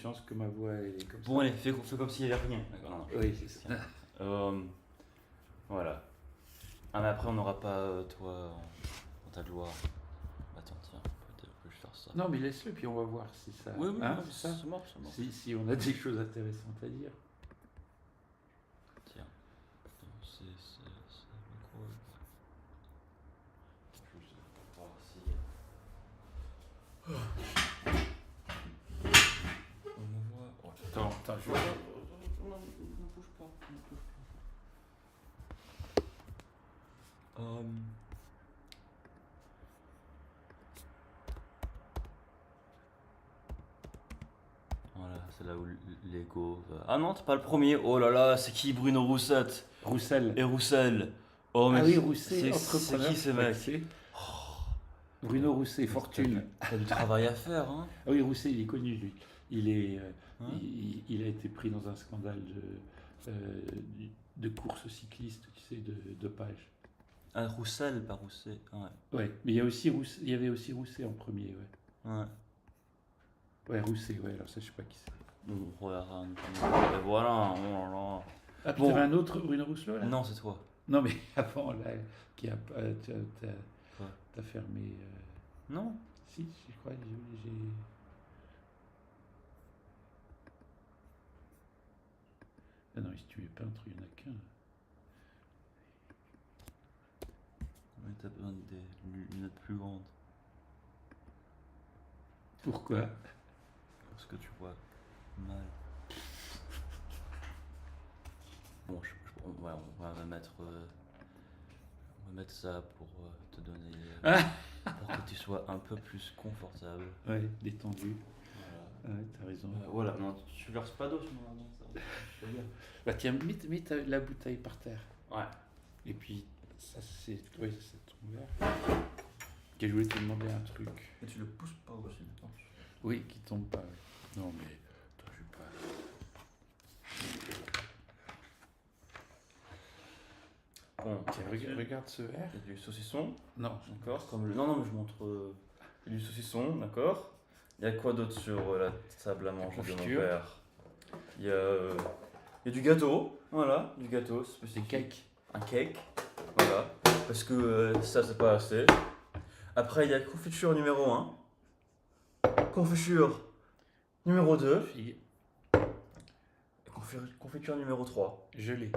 conscience que ma voix est comme ça. Bon, allez, fais comme s'il n'y avait rien. D'accord, non, non. Oui, c'est ça. Voilà. Ah, mais après, on n'aura pas toi en ta gloire. Attends, tiens, peut-être que je vais faire ça. Non, mais laisse-le, puis on va voir si ça. Oui, oui, hein, non, c'est ça. c'est mort, c'est mort. Si on a des choses intéressantes à dire. Tiens. C'est micro. Juste pour voir si. On me voit. Oh, Attends, je non, ne bouge pas, ne bouge pas. Voilà, c'est là où l'ego va. Ah non, t'es pas le premier. Oh là là, c'est qui Bruno Roussette Roussel. et Roussel. Oh, mais Ah oui, Rousset, c'est entrepreneur. qui ce mec? Bruno Rousset, Fortune. T'as du travail à faire, hein? Ah oui, Rousset, il est connu, lui. Il est, Hein? il a été pris dans un scandale de course cycliste, tu sais, de dopage. Ah, Roussel, pas Rousset. Ouais. Ouais, mais il y avait aussi Rousset en premier, ouais. Ouais. Ouais, Rousset, ouais, alors ça, je sais pas qui c'est. Donc, voilà, et voilà, oh là là. Ah, puis Bon. t'avais un autre Bruno Rousselot, là? Non, c'est toi. Non, mais avant, là, qui a, Quoi? t'as fermé... Non. Si, je crois, j'ai... Ah non, si tu mets peintre, il n'y en a qu'un. Mais t'as besoin des lunettes plus grandes. Pourquoi? Parce que tu vois mal. Bon, ouais, on va mettre ça pour te donner. Pour que tu sois un peu plus confortable. Ouais, détendu. Voilà. Ouais, t'as raison. Voilà, non, tu verses pas d'eau sinon avant ça. C'est bien. Bah tiens, mets la bouteille par terre. Ouais. Et puis, ça c'est... Oui, c'est ton verre. Ok, je voulais te demander un truc. Et tu le pousses pas aussi. Oui, qui tombe pas. Non, mais... Attends, je vais pas... Bon, Tiens, regarde ce verre. il y a du saucisson, Non, d'accord, comme le... Non, mais je montre il y a du saucisson, d'accord. Il y a quoi d'autre sur la table à manger de mon confiture. père? Il y a du gâteau, voilà, du gâteau c'est spécifique. cake. Un cake, voilà, parce que ça c'est pas assez. Après il y a confiture numéro 1, confiture numéro 2, Figue. confiture numéro 3. Gelée.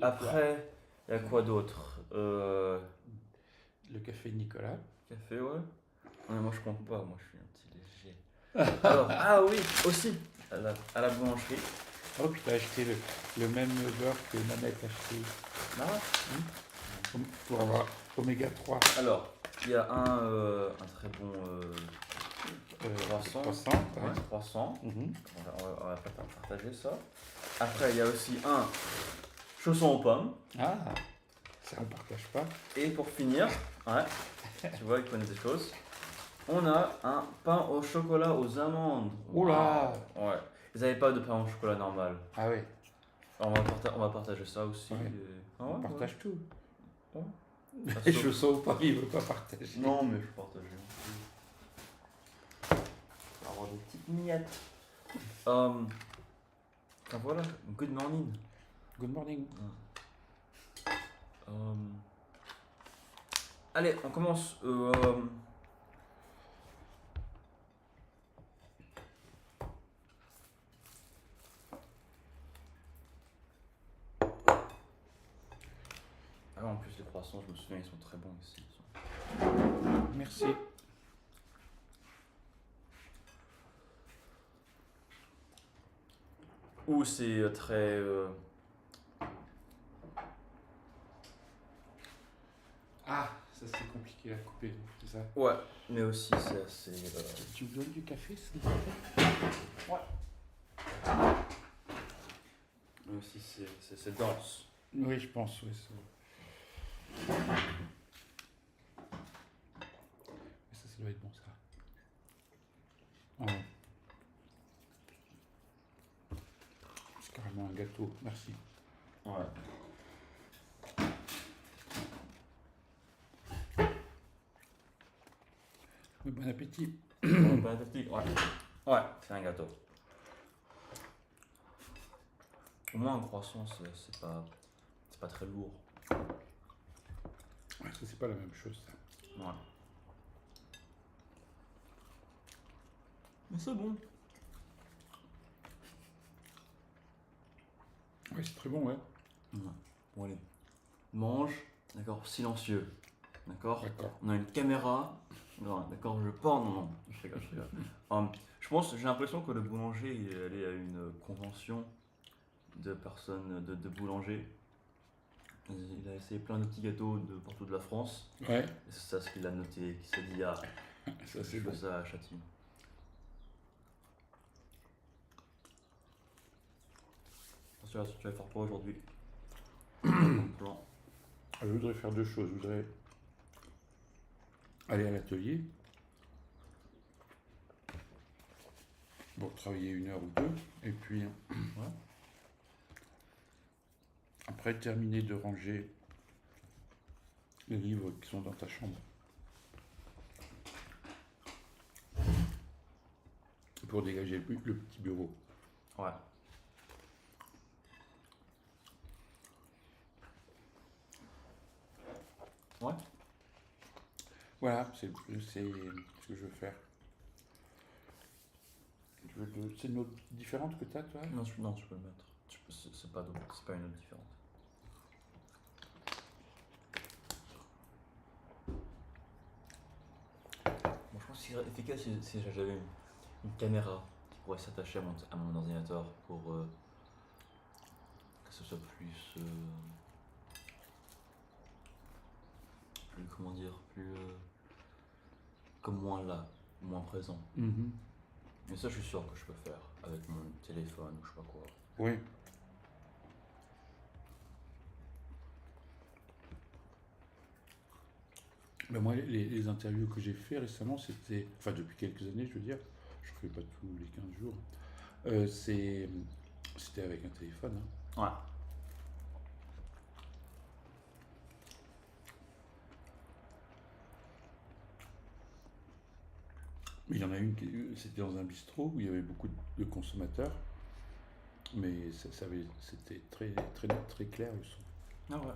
Après, il y a quoi d'autre? Le café Nicolas. Café, ouais. Ouais, moi je compte pas, moi je suis un petit léger. Alors, ah oui, aussi, à la boulangerie. Oh, puis t'as acheté le même beurre que Nanette a acheté. Ah, Pour avoir oméga 3. alors, il y a un très bon croissant. Croissant, Ouais, ouais. croissant. Mhm. On va partager ça. Après, il y a aussi un chausson aux pommes. Ah, ça on partage pas. Et pour finir, ouais, tu vois, il connaît des choses. On a un pain au chocolat aux amandes. Oula. Wow. Ouais. Ils n'avaient pas de pain au chocolat normal. Ah ouais, Alors on va partager ça aussi. Ouais. Ah on ouais, partage tout. Ouais. Les chaussons pas, il veut pas partager. Non, mais je partage. On va avoir des petites miettes. Voilà, good morning. Good morning. Allez, on commence. Ah ouais, en plus les croissants, je me souviens, ils sont très bons ici. Merci. Ou c'est très... Ah, ça c'est compliqué à couper, c'est ça. Ouais, mais aussi c'est assez... Tu me donnes du café, s'il te plaît? Mais aussi c'est dense. Oui, je pense, oui. Mais ça doit être bon, ça. Ouais. C'est carrément un gâteau, merci. Ouais. Oui, bon appétit. Bon appétit, ouais. Ouais, c'est un gâteau. Au moins un croissant, c'est pas très lourd. Ouais, ça, c'est pas la même chose, ça. Ouais. Mais c'est bon. Ouais, c'est très bon, ouais. Ouais. Bon allez. Mange, d'accord, silencieux. D'accord. D'accord. On a une caméra. Non, d'accord, je pars. Non, non, je rigole, je rigole. Je pense, j'ai l'impression que le boulanger il est allé à une convention de personnes, de boulangers. Il a essayé plein de petits gâteaux de partout de la France. Ouais, Et c'est ça ce qu'il a noté, qu'il s'est dit, ah, ça, je c'est veux bon. ça à Châtillon. Tu vas faire quoi aujourd'hui? Comme plan. Je voudrais faire deux choses. Je voudrais aller à l'atelier. Bon, travailler 1 heure ou 2. Et puis, Ouais. après, terminer de ranger les livres qui sont dans ta chambre. Pour dégager le petit bureau. Ouais. Ouais. Voilà, c'est ce que je veux faire. C'est une autre différente que t'as, toi? Non, non, tu peux le mettre. C'est pas une autre différente. Bon, je pense que c'est efficace si j'avais une caméra qui pourrait s'attacher à mon ordinateur pour que ce soit plus comment dire, plus comme moins là, moins présent. Mhm. Mais ça, je suis sûr que je peux faire avec mon téléphone ou je sais pas quoi. Oui. Ben moi, les interviews que j'ai fait récemment, c'était, enfin depuis quelques années, je veux dire, je ne fais pas tous les 15 jours, c'était avec un téléphone. Hein. Ouais. Mais il y en a une, c'était dans un bistrot où il y avait beaucoup de consommateurs, mais c'était très, très net, très clair le son. Ah ouais.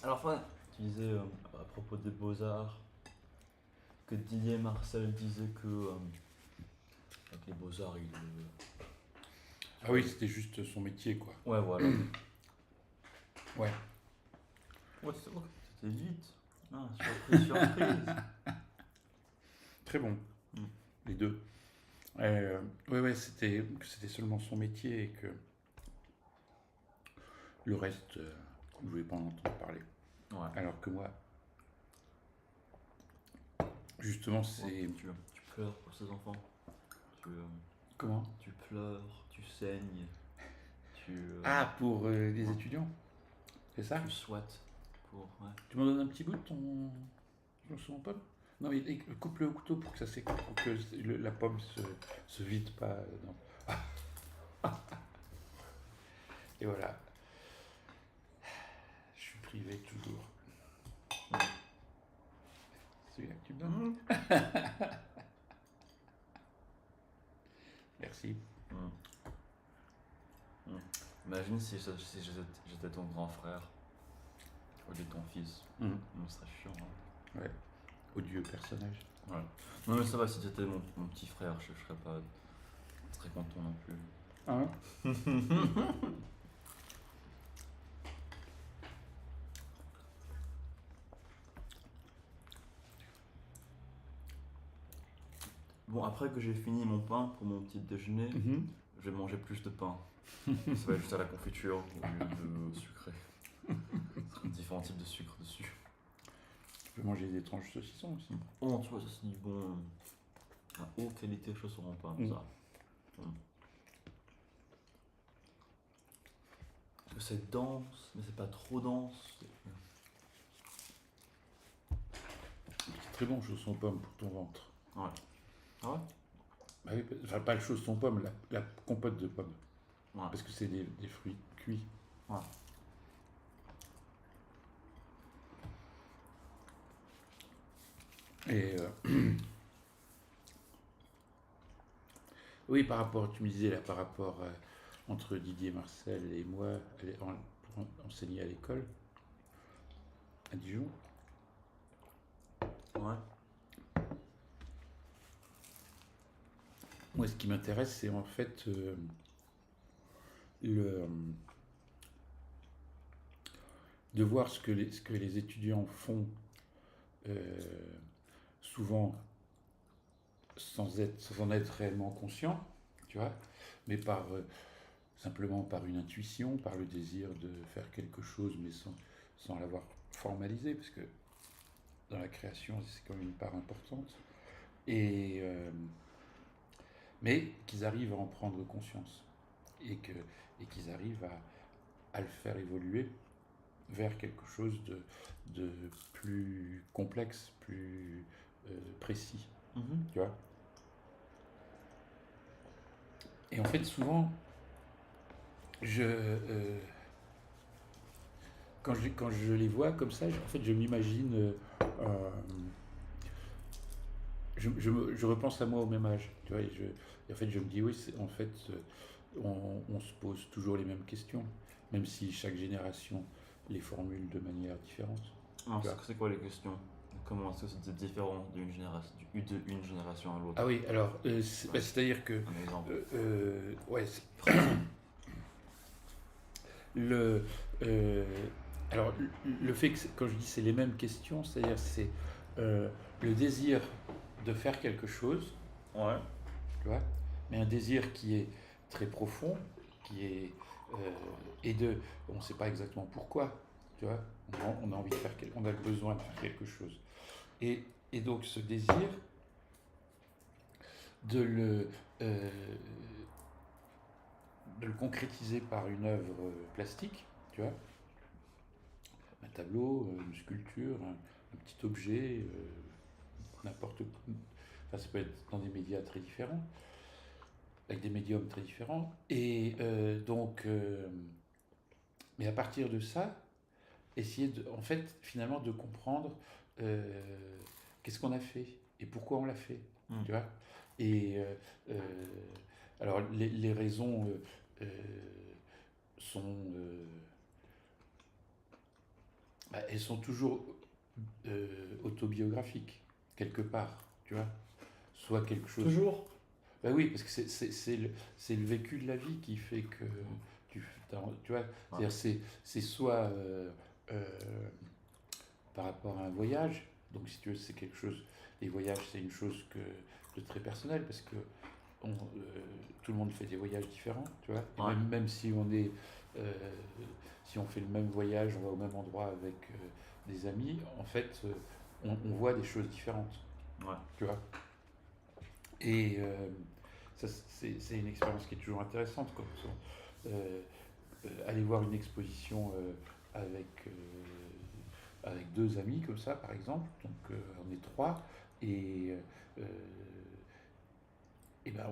Alors, Fran, tu disais à propos des beaux-arts que Didier Marcel disait que avec les beaux-arts, il. Ah oui, c'était juste son métier, quoi. Ouais, voilà. Ouais. Ouais, c'était vite. Ah, surprise, surprise. Très bon, Mm. les deux. Ouais, c'était seulement son métier et que le reste, il ne voulait pas en entendre parler. Ouais. Alors que moi, justement, c'est... Ouais, tu pleures pour ces enfants. Comment? Tu pleures, tu saignes, Ah, pour les étudiants? C'est ça? tu souhaites pour. Ouais. Tu m'en donnes un petit bout de ton... Je me souviens pas. Non, mais coupe-le au couteau pour que ça s'écoute, pour que la pomme se vide pas. Non. Et voilà. Je suis privé toujours. Celui-là que tu me donnes. Merci. Imagine si j'étais ton grand frère au lieu de ton fils. Ce serait chiant. Hein. Ouais. Odieux personnage. Ouais. Non mais ça va, si t'étais mon petit frère, je serais pas très content non plus. Hein? Bon, après que j'ai fini mon pain pour mon petit déjeuner, je vais manger plus de pain. Ça va être juste à la confiture au lieu de sucré. Différents types de sucre dessus. Tu peux manger des tranches de saucisson aussi. Oh, tu vois, ça c'est du bon. La haute qualité chausson en pain, ça. Parce que c'est dense, mais c'est pas trop dense. très bon chausson pomme pour ton ventre. Ouais. Ah ouais? Bah oui, enfin, pas le chausson pomme, la compote de pommes. Ouais. Parce que c'est des fruits cuits. Ouais. Et oui, par rapport, tu me disais là, par rapport entre Didier Marcel et moi, pour enseigner à l'école, à Dijon. Ouais. Moi, ce qui m'intéresse, c'est en fait le, de voir ce que les étudiants font souvent sans en être réellement conscients, tu vois, mais simplement par une intuition, par le désir de faire quelque chose, mais sans l'avoir formalisé, parce que dans la création, c'est quand même une part importante. Mais qu'ils arrivent à en prendre conscience et qu'ils arrivent à le faire évoluer vers quelque chose de plus complexe, plus précis, tu vois. Et en fait, souvent, quand je les vois comme ça, en fait, je m'imagine, je repense à moi au même âge, tu vois. Et en fait, je me dis, oui, en fait, on se pose toujours les mêmes questions, même si chaque génération les formule de manière différente. Alors, c'est quoi les questions? Comment est-ce que c'est différent d'une génération à l'autre? Ah oui, alors, c'est-à-dire que... Un exemple. Ouais, alors, le fait que, quand je dis c'est les mêmes questions, c'est-à-dire c'est le désir de faire quelque chose, Ouais. tu vois, mais un désir qui est très profond, qui est... on ne sait pas exactement pourquoi, tu vois, on a envie de faire, on a besoin de faire quelque chose. Et donc ce désir de le concrétiser par une œuvre plastique, tu vois, un tableau, une sculpture, un petit objet, n'importe quoi. Enfin, ça peut être dans des médias très différents, avec des médiums très différents. Et mais à partir de ça, essayer en fait, finalement, de comprendre qu'est-ce qu'on a fait et pourquoi on l'a fait, tu vois. Et alors, les raisons sont... elles sont toujours autobiographiques, quelque part, tu vois. Soit quelque chose... Toujours? Ben oui, parce que c'est le vécu de la vie qui fait que tu vois, c'est soit par rapport à un voyage, donc si tu veux, c'est quelque chose, les voyages, c'est une chose de très personnel, parce que tout le monde fait des voyages différents, tu vois, et même si si on fait le même voyage, on va au même endroit avec des amis, en fait, on voit des choses différentes, tu vois. Et ça, c'est une expérience qui est toujours intéressante. Aller voir une exposition avec deux amis comme ça, par exemple, donc on est trois, et ben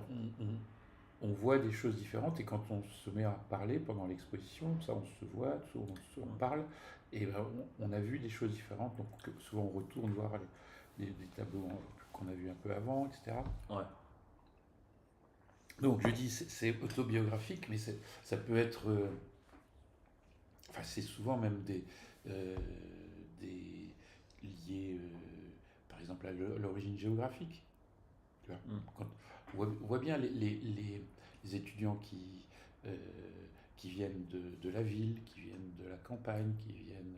on voit des choses différentes, et quand on se met à parler pendant l'exposition, ça on se voit, on parle, et ben on a vu des choses différentes, donc souvent on retourne voir des tableaux qu'on a vus un peu avant, etc. Ouais. Donc je dis c'est autobiographique, mais ça peut être, enfin c'est souvent même des liés, par exemple à l'origine géographique. Tu vois, quand on voit bien les étudiants qui viennent de la ville, qui viennent de la campagne, qui viennent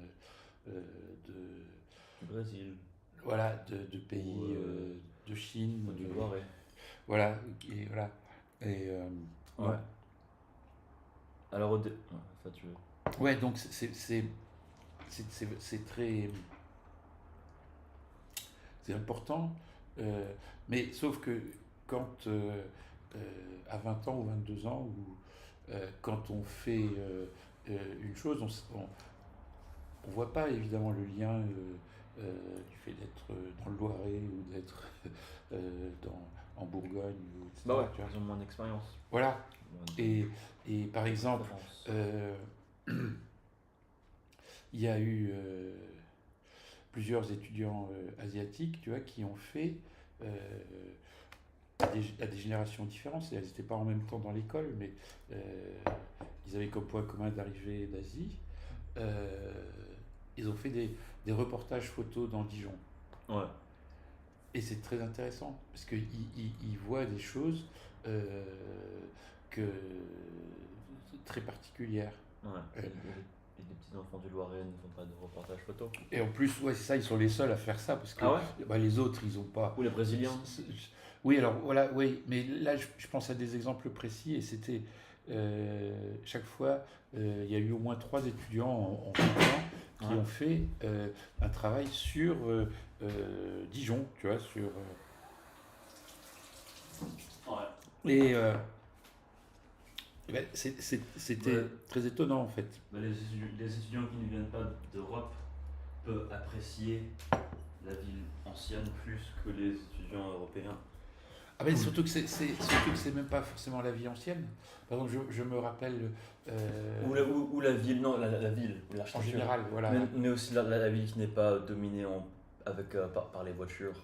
du Brésil. Voilà, de pays de Chine, du Loiret. Voilà, et voilà. Et ouais. Alors, ça tu veux. Ouais, donc c'est très, c'est important, mais sauf que quand à 20 ans ou 22 ans, ou quand on fait une chose, on voit pas évidemment le lien du fait d'être dans le Loiret ou d'être en Bourgogne, etc. Bah ouais, Tu vois. ils ont moins d'expérience. Voilà. Moins Et par exemple, d'expérience. euh, il y a eu plusieurs étudiants asiatiques, tu vois, qui ont fait euh, à des générations différentes. Elles n'étaient pas en même temps dans l'école, mais euh, ils avaient comme point commun d'arriver d'Asie. Euh, Ils ont fait des reportages photos dans Dijon. Ouais, Et c'est très intéressant, parce qu'ils ils voient des choses euh, que, très particulières. ouais. Euh, Et les petits enfants du Loiret ne font pas de reportage photo. Et en plus, ouais, c'est ça, ils sont les seuls à faire ça, parce que Ah ouais? bah, les autres, ils ont pas. Ou les Brésiliens? Oui, alors voilà, oui, mais là, je pense à des exemples précis, et c'était chaque fois, il y a eu au moins 3 étudiants en 20 ans qui Ouais. ont fait un travail sur Dijon, tu vois, sur. Ouais. Et ben, c'était Ouais. très étonnant en fait. Mais les étudiants qui ne viennent pas d'Europe peuvent apprécier la ville ancienne plus que les étudiants européens. Ah ben, surtout que c'est même pas forcément la vie ancienne. Par exemple, je me rappelle Ou la ville, non, la ville, en l'architecture. général, voilà. Mais aussi la ville qui n'est pas dominée par les voitures.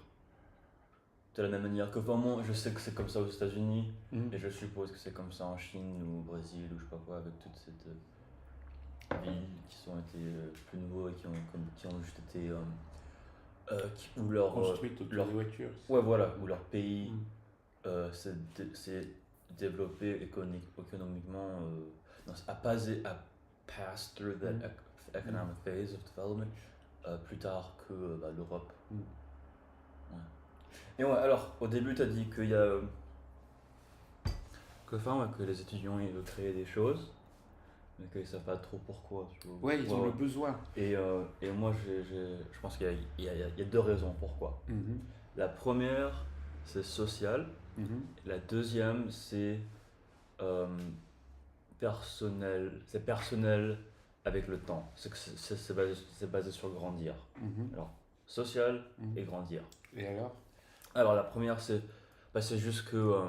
De la même manière que moi, je sais que c'est comme ça aux États-Unis, Mhm. et je suppose que c'est comme ça en Chine ou au Brésil ou je sais pas quoi, avec toute cette villes qui ont été plus nouveaux et qui ont juste été. Où Construite autour leur, des voitures. ouais, voilà, où leur pays Mhm. s'est développé économiquement, non, a passed through that economic phase of development plus tard que l'Europe. Mhm. Ouais. Et ouais, alors, au début, tu as dit qu'il y a. Que les étudiants ils veulent créer des choses, mais qu'ils ne savent pas trop pourquoi. Tu vois. Ouais, ils ont le besoin. Et moi, je pense qu'il y a 2 raisons pourquoi. Mhm. La première, c'est social. Mhm. La deuxième, c'est euh, personnel. C'est personnel avec le temps. C'est basé sur grandir. Mhm. Alors, social Mhm. et grandir. Et alors? Alors, la première, c'est juste que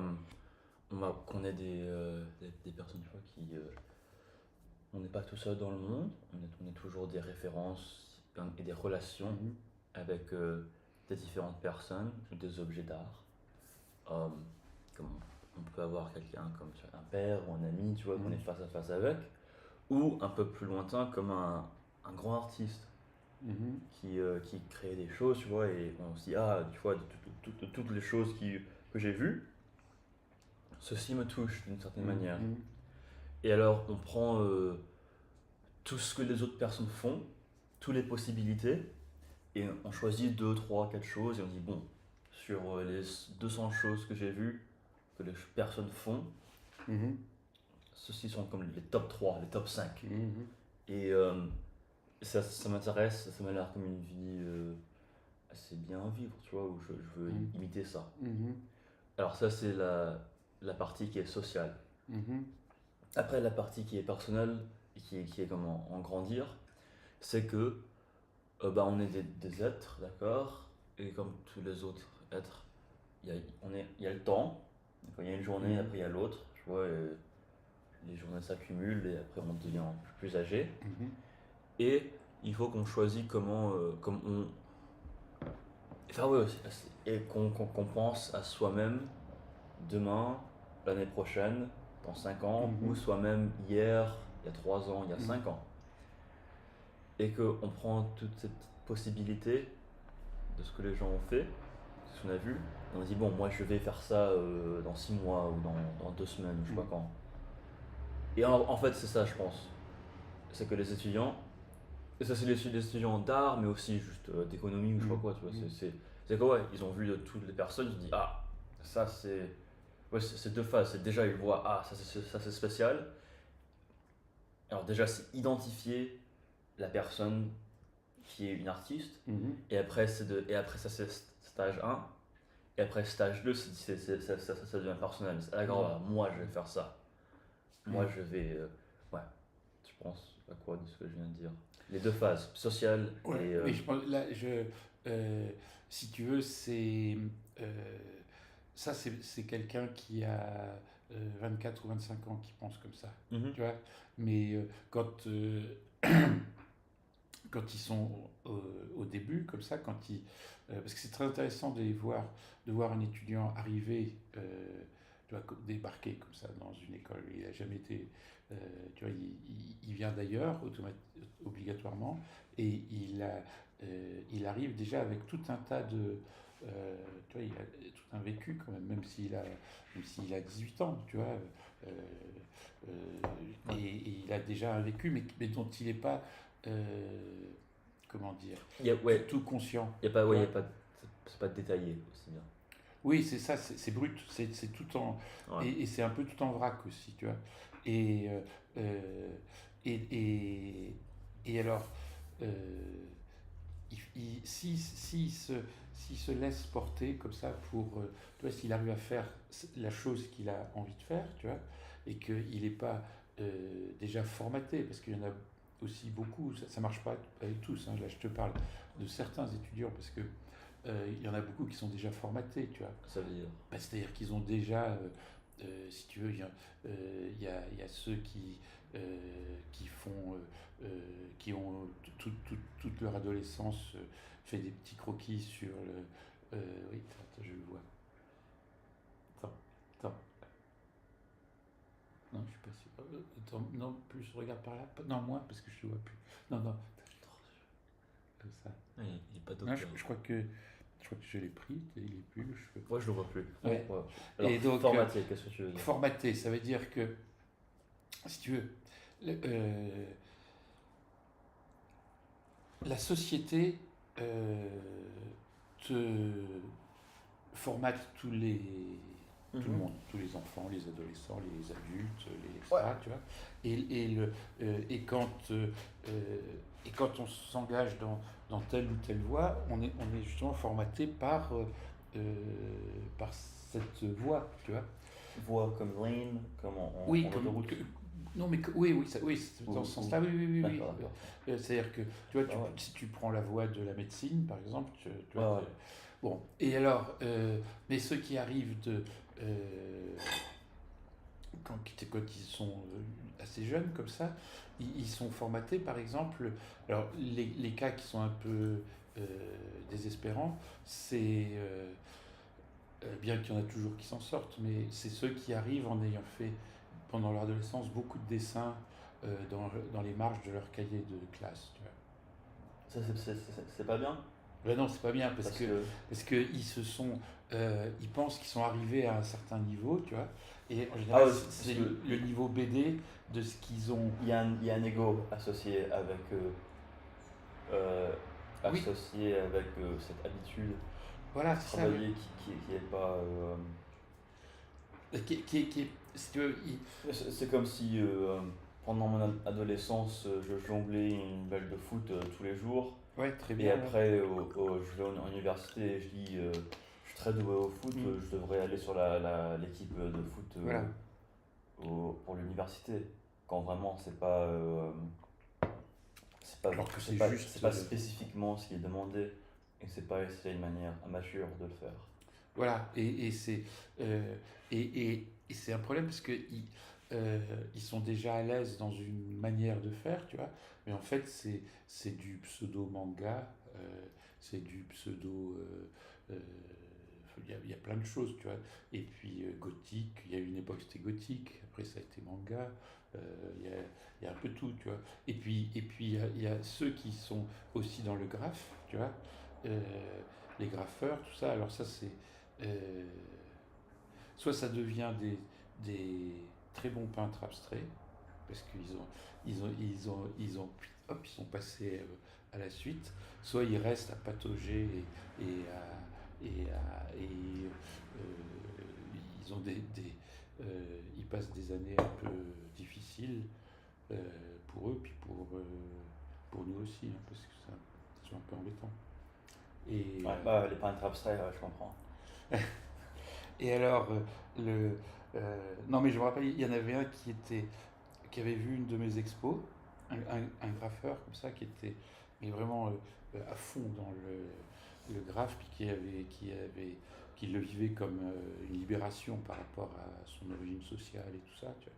qu'on est des personnes tu vois, qui. On n'est pas tout seul dans le monde, on est toujours des références et des relations Mhm. avec des différentes personnes ou des objets d'art. Comme on peut avoir quelqu'un comme un père ou un ami, tu vois, qu'on est face à face avec, ou un peu plus lointain comme un grand artiste Mhm. qui crée des choses, tu vois, et on se dit, ah, tu vois, de toutes les choses que j'ai vues, ceci me touche d'une certaine manière. Mhm. Et alors, on prend tout ce que les autres personnes font, toutes les possibilités, et on choisit 2, 3, 4 choses, et on dit, bon, sur les 200 choses que j'ai vues, que les personnes font, Mhm. ceux-ci sont comme les top 3, les top 5. Mhm. Et ça m'intéresse, ça m'a l'air comme une vie assez bien à vivre, tu vois, où je veux imiter ça. Mhm. Alors ça, c'est la partie qui est sociale. Mhm. Après, la partie qui est personnelle, et qui est comme en grandir, c'est que on est des êtres, d'accord, et comme tous les autres êtres, il y a le temps, donc il y a une journée, après il y a l'autre, tu vois, et les journées s'accumulent et après on devient plus âgé. Mhm. Et il faut qu'on choisisse comme on. Enfin, ouais, et qu'on pense à soi-même demain, l'année prochaine, dans 5 ans, ou soi-même hier, il y a 3 ans, il y a 5 ans. Et qu'on prend toute cette possibilité de ce que les gens ont fait, de ce qu'on a vu, et on dit, bon, moi je vais faire ça dans 6 mois ou dans 2 semaines, je sais pas quand. Et en fait, c'est ça, je pense. C'est que les étudiants, et ça c'est les étudiants d'art, mais aussi juste d'économie ou je sais pas quoi, tu vois. C'est quoi, ouais, ils ont vu de toutes les personnes, ils se disent, ah, ça c'est. Ouais, c'est 2 phases. C'est déjà, ils voient, ah, ça c'est spécial. Alors, déjà, c'est identifier la personne qui est une artiste, et après, ça c'est stage 1, et après, stage 2, ça devient personnel. C'est d'accord, moi je vais faire ça. Moi je vais. Ouais, tu penses à quoi de ce que je viens de dire? les deux phases, sociale Ouais, et... oui, je pense, là, si tu veux, euh, ça, c'est quelqu'un qui a 24 ou 25 ans qui pense comme ça, Mhm. tu vois. Mais quand ils sont au début, comme ça, parce que c'est très intéressant de voir un étudiant arriver, tu vois, débarquer comme ça dans une école. Il n'a jamais été, euh, tu vois, il vient d'ailleurs obligatoirement, et il arrive déjà avec tout un tas tu vois, il a tout un vécu quand même, même s'il a 18 ans, tu vois. euh, et il a déjà un vécu, mais dont il n'est pas, comment dire, Ouais, tout conscient. y a pas, Tu ouais, vois. c'est pas détaillé aussi bien. Oui, c'est ça, c'est brut, c'est tout en. Ouais. Et c'est un peu tout en vrac aussi, tu vois. Et, euh, et, et alors, euh, s'il se laisse porter comme ça tu vois, s'il arrive à faire la chose qu'il a envie de faire, tu vois, et qu'il n'est pas déjà formaté, parce qu'il y en a aussi beaucoup, ça marche pas avec tous, hein, là je te parle de certains étudiants, parce que il y en a beaucoup qui sont déjà formatés, tu vois. Ça veut dire. Bah, c'est-à-dire qu'ils ont déjà, si tu veux, il y a ceux qui font, qui ont toute leur adolescence fait des petits croquis sur le. Oui, attends, je le vois. Attends, attends. Non, je suis pas sûr. Attends, non, plus, regarde par là. Non, moins, parce que je te vois plus. Non, non, comme ça. Ouais, il est pas Non, docteur. je crois que je l'ai pris, il est plus le cheveu. Moi, je le vois plus. Ouais. Ouais. Alors, Et donc, formaté, qu'est-ce que tu veux dire? formaté, ça veut dire que, si tu veux, la société te formate tout le Mhm. monde, tous les enfants, les adolescents, les adultes, Ouais. etc. Tu vois. Et quand on s'engage dans telle ou telle voie, on est justement formaté par cette voie, tu vois. Voix comme lane, comme Oui, en autoroute. non, mais oui, oui, oui, c'est dans ce sens-là, oui, oui, oui, oui. D'accord, d'accord. C'est-à-dire que, tu vois, Ah ouais. si tu prends la voie de la médecine, par exemple, tu vois, Ouais, ouais. bon, et alors, mais ceux qui arrivent quand ils sont assez jeunes comme ça, ils sont formatés, par exemple, alors les cas qui sont un peu euh, désespérants, c'est bien qu'il y en a toujours qui s'en sortent, mais c'est ceux qui arrivent en ayant fait pendant leur adolescence beaucoup de dessins dans les marges de leur cahier de classe. Tu vois. Ça, c'est pas bien. Ben non, c'est pas bien Parce que parce que ils pensent qu'ils sont arrivés à un certain niveau, tu vois. Et en ah général, ouais, c'est parce que le niveau BD de ce qu'ils ont. il y a un ego associé avec Oui, cette habitude voilà, de c'est ça. Oui. travailler qui est pas. Si tu veux, C'est comme si pendant mon adolescence, je jonglais une balle de foot tous les jours. ouais, très Et bien. Ouais. après, je vais en université et je dis je suis très doué au foot, Mm. je devrais aller sur l'équipe de foot Voilà. pour l'université. Quand vraiment, Alors que c'est juste. c'est pas spécifiquement ce qui est demandé et c'est une manière amateur de le faire. Voilà, euh, et c'est un problème parce ils sont déjà à l'aise dans une manière de faire, tu vois, mais en fait c'est du pseudo-manga, c'est du pseudo... il y a plein de choses, tu vois, et puis gothique, il y a eu une époque c'était gothique, après ça a été manga, euh, il y a un peu tout, tu vois, et puis il y a ceux qui sont aussi dans le graphe, tu vois, euh, les graffeurs, tout ça, alors ça c'est euh, soit ça devient des très bons peintres abstraits, parce hop, ils sont passés à la suite, soit ils restent à patauger ils ont ils passent des années un peu difficiles pour eux, puis pour nous aussi, hein, parce que c'est un peu embêtant. Et, Ouais, bah, les peintres abstraits, ouais, je comprends. Et alors, non mais je me rappelle, il y en avait un qui avait vu une de mes expos, un graffeur comme ça qui était mais vraiment à fond dans le graphe, puis qui le vivait comme une libération par rapport à son origine sociale et tout ça, tu vois.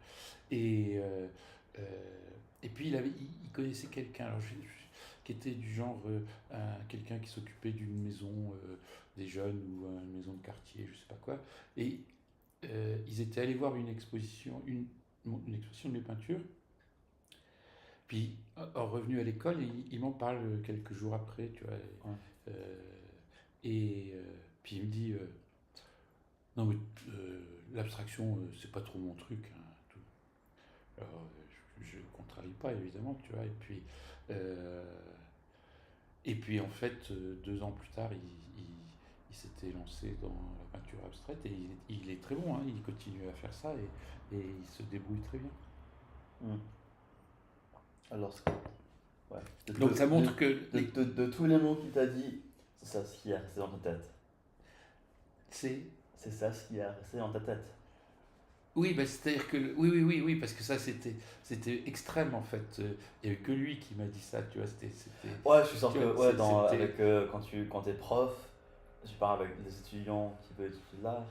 Euh, et puis il connaissait quelqu'un alors, qui était du genre quelqu'un qui s'occupait d'une maison des jeunes ou une maison de quartier, je sais pas quoi. Et ils étaient allés voir une exposition de mes peintures. Puis, revenu à l'école, il m'en parle quelques jours après, tu vois. Ouais. Euh, puis il me dit non, mais l'abstraction, c'est pas trop mon truc, hein, tout. Alors, je contrarie pas, évidemment, tu vois. Et puis en fait, 2 ans plus tard, il s'était lancé dans la peinture abstraite et il est très bon, hein, il continue à faire ça et il se débrouille très bien. Mm. Alors, ouais. Donc ça montre que De tous les mots qu'il t'a dit, c'est ça ce qui est resté dans ta tête. c'est. C'est ça ce qui est resté dans ta tête. Oui, bah, c'est-à-dire que oui, parce que ça c'était extrême en fait. Il n'y a eu que lui qui m'a dit ça, tu vois. Ouais, je suis sûr tu que vois, ouais, c'était. avec, quand t'es prof, tu parles avec des étudiants qui veulent étudier l'art.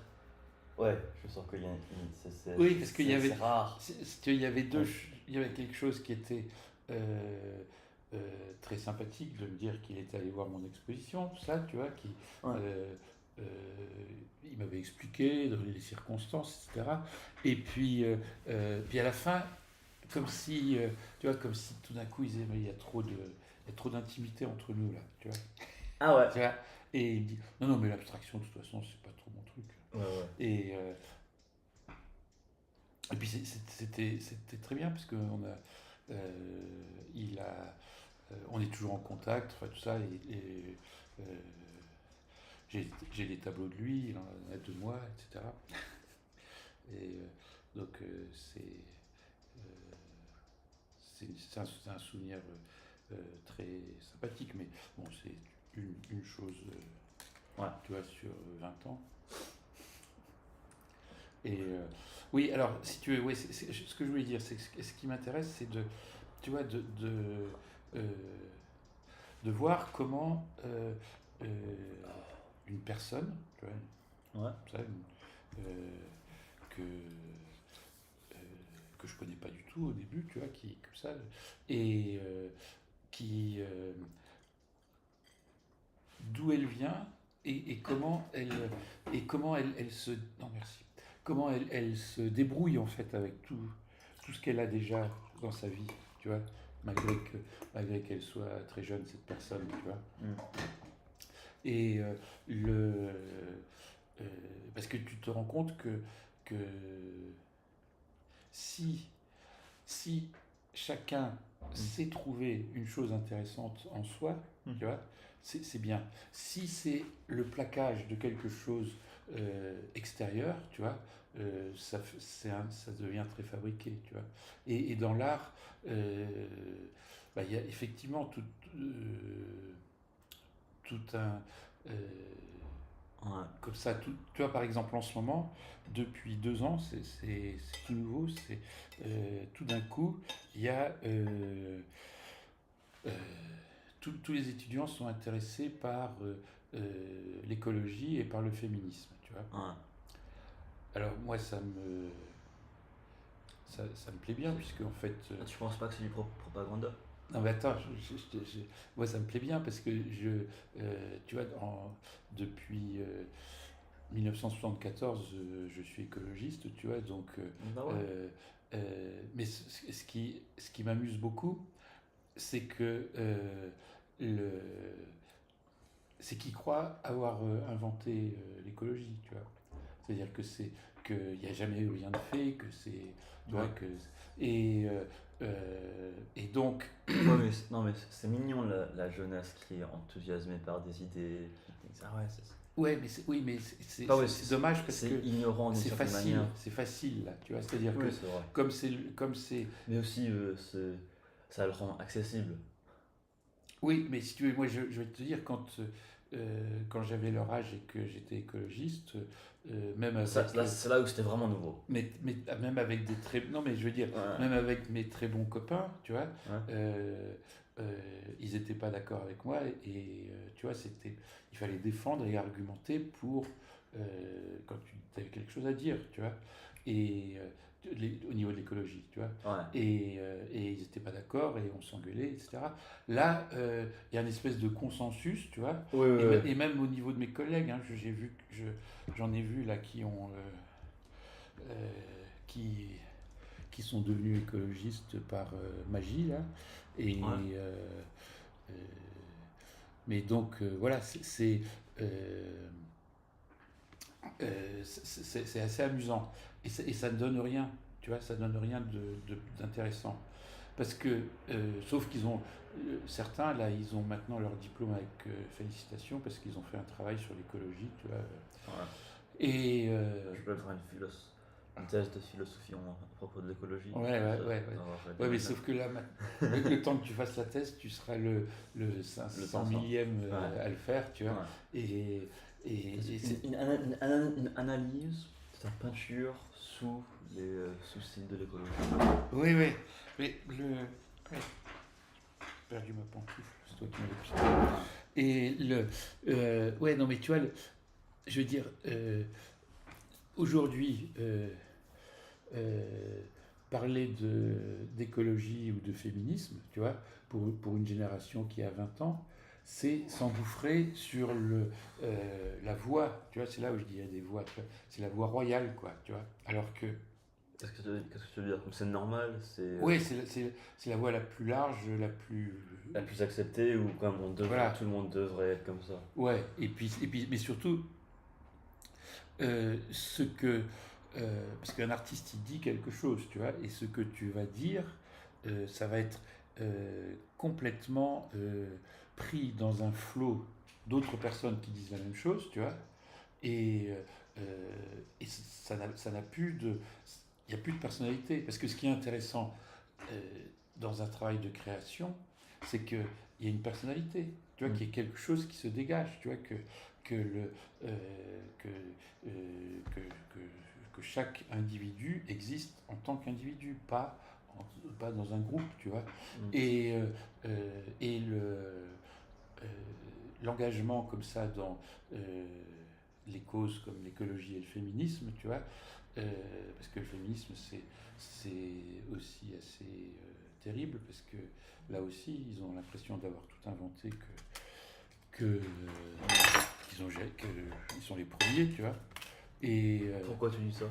Ouais, je suis sûr qu'il y a Oui, parce qu'il y avait, c'est rare. il y avait Ouais. il y avait quelque chose qui était très sympathique de me dire qu'il était allé voir mon exposition, tout ça, tu vois, Ouais. euh, euh, il m'avait expliqué dans les circonstances, etc. Et puis à la fin, comme si, tu vois, comme si tout d'un coup ils disaient, mais il y a trop d'intimité entre nous là, tu vois. Ah ouais. Tu vois. Et il me dit, non, non, mais l'abstraction, de toute façon, c'est pas trop mon truc. Ouais, ouais. Et, euh, et puis c'était très bien parce on est toujours en contact, enfin, tout ça. Euh, j'ai des tableaux de lui, il en a de moi, etc. Et donc c'est un souvenir très sympathique, mais bon, c'est une chose, Ouais. tu vois, sur 20 ans. Et oui, alors, si tu veux, oui, ce que je voulais dire, c'est que ce qui m'intéresse, c'est tu vois, euh, de voir comment euh, une personne, tu vois, Ouais. ça, que, que je connais pas du tout au début, tu vois, qui, comme ça, et qui, d'où elle vient et comment elle se, non merci, comment elle se débrouille en fait avec tout ce qu'elle a déjà dans sa vie, tu vois, malgré qu'elle soit très jeune cette personne, tu vois. Mm. Et le euh, parce que tu te rends compte que si si chacun sait trouver une chose intéressante en soi, tu vois, c'est bien. Si c'est le plaquage de quelque chose extérieur, tu vois, ça devient très fabriqué, tu vois. Et dans l'art, bah, il y a effectivement tout un... euh, Ouais. comme ça, tu vois, par exemple, en ce moment, depuis 2 ans, c'est tout nouveau, tout d'un coup, il y a euh, tous les étudiants sont intéressés par l'écologie et par le féminisme, tu vois. Ouais. Alors moi, ça me plaît bien, puisque en fait, Tu penses pas que c'est du propaganda? non mais attends, moi ça me plaît bien parce que tu vois, depuis 1974, je suis écologiste, tu vois, donc, Bah ouais. mais ce qui m'amuse beaucoup, c'est que c'est qu'ils croient avoir inventé l'écologie, tu vois. C'est-à-dire qu'il n'y a jamais eu rien de fait, que c'est, tu vois, Ouais. et donc, Ouais, mais non, mais c'est mignon la jeunesse qui est enthousiasmée par des idées. Ah ouais, ouais, oui, mais bah ouais, c'est dommage parce c'est que ignorant d'une certaine manière. c'est facile là, tu vois. C'est-à-dire Oui, que c'est vrai. comme c'est, Mais aussi, ça le rend accessible. oui, mais si tu veux, moi je vais te dire quand quand j'avais leur âge et que j'étais écologiste, même avec, C'est là où c'était vraiment nouveau. même avec des très, non mais je veux dire, Ouais. même avec mes très bons copains, tu vois, Ouais. ils n'étaient pas d'accord avec moi et tu vois, il fallait défendre et argumenter pour quand tu avais quelque chose à dire, tu vois, et au niveau de l'écologie, tu vois, Ouais. et ils n'étaient pas d'accord et on s'engueulait, etc. Là, il y a une espèce de consensus, tu vois, Oui, oui, oui. et même au niveau de mes collègues, hein, j'en ai vu là euh, qui, qui sont devenus écologistes par magie là, et Ouais. euh, mais donc voilà, euh, c'est assez amusant et ça ne donne rien, tu vois, ça donne rien d'intéressant parce que sauf qu'ils ont certains là, ils ont maintenant leur diplôme avec félicitations parce qu'ils ont fait un travail sur l'écologie, tu vois, Ouais. et Je peux faire une thèse de philosophie à propos de l'écologie. ouais. Alors, Ouais, mais sauf que là, le temps que tu fasses la thèse, tu seras le 500 millième Ouais. à le faire, tu vois. Ouais. Et c'est. Une analyse de ta peinture sous les soucis de l'écologie. Oui, oui. Mais ouais, j'ai perdu ma pantoufle, c'est toi qui m'avais piqué. Et ouais, non, mais tu vois, je veux dire, aujourd'hui, euh, parler d'écologie ou de féminisme, tu vois, pour une génération qui a 20 ans, c'est s'engouffrer sur la voie, tu vois, c'est là où je dis il y a des voies, tu vois, c'est la voie royale, quoi, tu vois, alors que, Qu'est-ce que tu veux dire? Comme c'est normal, ouais, c'est la voie la plus large, la plus acceptée ou comme voilà, tout le monde devrait être comme ça? ouais, mais surtout, ce que, parce qu'un artiste il dit quelque chose, tu vois, et ce que tu vas dire, ça va être complètement pris dans un flot d'autres personnes qui disent la même chose, tu vois, et, ça n'a plus de, il n'y a plus de personnalité, parce que ce qui est intéressant euh, dans un travail de création, c'est qu'il y a une personnalité, tu vois, Mm. qu'il y a quelque chose qui se dégage, tu vois, que, le, que, que, que, que chaque individu existe en tant qu'individu, pas dans un groupe, tu vois. Mm. Et euh, l'engagement comme ça dans les causes comme l'écologie et le féminisme, tu vois, parce que le féminisme c'est aussi assez terrible parce que là aussi ils ont l'impression d'avoir tout inventé qu'ils sont les premiers, tu vois. Et Pourquoi tu dis ça?